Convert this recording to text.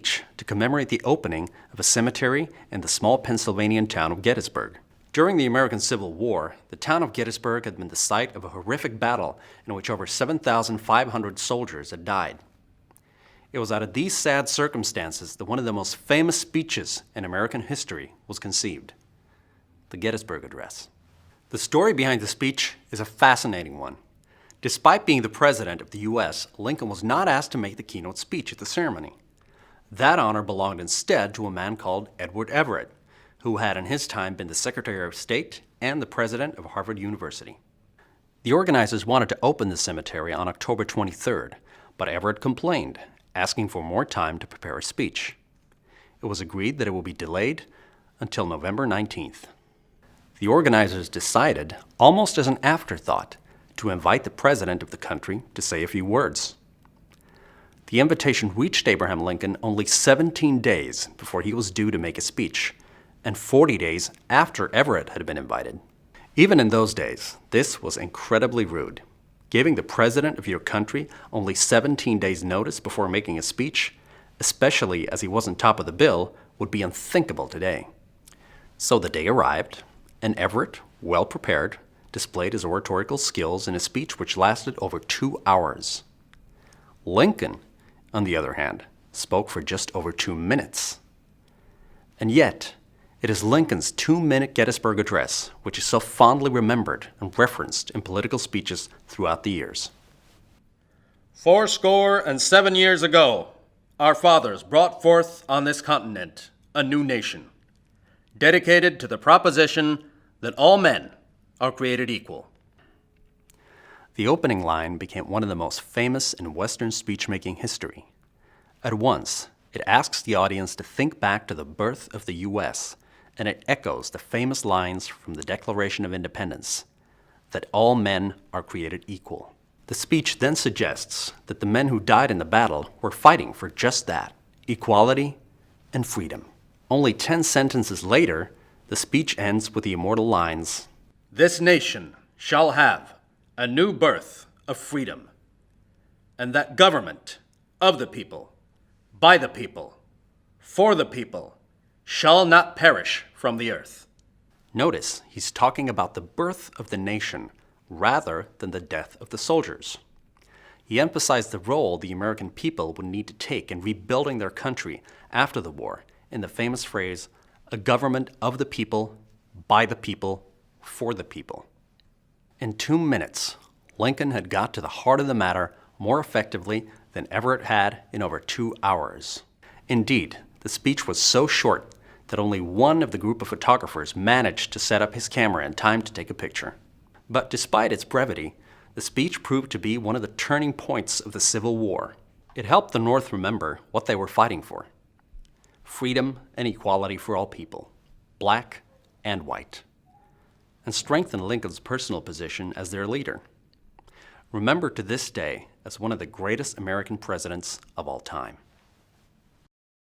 to commemorate the opening of a cemetery in the small Pennsylvanian town of Gettysburg. During the American Civil War, the town of Gettysburg had been the site of a horrific battle in which over 7,500 soldiers had died. It was out of these sad circumstances that one of the most famous speeches in American history was conceived, the Gettysburg Address. The story behind the speech is a fascinating one. Despite being the President of the U.S., Lincoln was not asked to make the keynote speech at the ceremony. That honor belonged instead to a man called Edward Everett, who had in his time been the Secretary of State and the President of Harvard University. The organizers wanted to open the cemetery on October 23rd, but Everett complained, asking for more time to prepare a speech. It was agreed that it would be delayed until November 19th. The organizers decided, almost as an afterthought, to invite the President of the country to say a few words. The invitation reached Abraham Lincoln only 17 days before he was due to make a speech, and 40 days after Everett had been invited. Even in those days, this was incredibly rude. Giving the President of your country only 17 days' notice before making a speech, especially as he wasn't top of the bill, would be unthinkable today. So the day arrived, and Everett, well prepared, displayed his oratorical skills in a speech which lasted over 2 hours. Lincoln, on the other hand, spoke for just over 2 minutes. And yet, it is Lincoln's 2-minute Gettysburg Address which is so fondly remembered and referenced in political speeches throughout the years. 77 years ago, our fathers brought forth on this continent a new nation, dedicated to the proposition that all men are created equal. The opening line became one of the most famous in Western speech-making history. At once, it asks the audience to think back to the birth of the U.S., and it echoes the famous lines from the Declaration of Independence, that all men are created equal. The speech then suggests that the men who died in the battle were fighting for just that, equality and freedom. Only 10 sentences later, the speech ends with the immortal lines, "This nation shall have a new birth of freedom, and that government of the people, by the people, for the people, shall not perish from the earth." Notice he's talking about the birth of the nation rather than the death of the soldiers. He emphasized the role the American people would need to take in rebuilding their country after the war in the famous phrase, "a government of the people, by the people, for the people." In 2 minutes, Lincoln had got to the heart of the matter more effectively than Everett had in over 2 hours. Indeed, the speech was so short that only one of the group of photographers managed to set up his camera in time to take a picture. But despite its brevity, the speech proved to be one of the turning points of the Civil War. It helped the North remember what they were fighting for: freedom and equality for all people, black and white, and strengthened Lincoln's personal position as their leader, remembered to this day as one of the greatest American presidents of all time.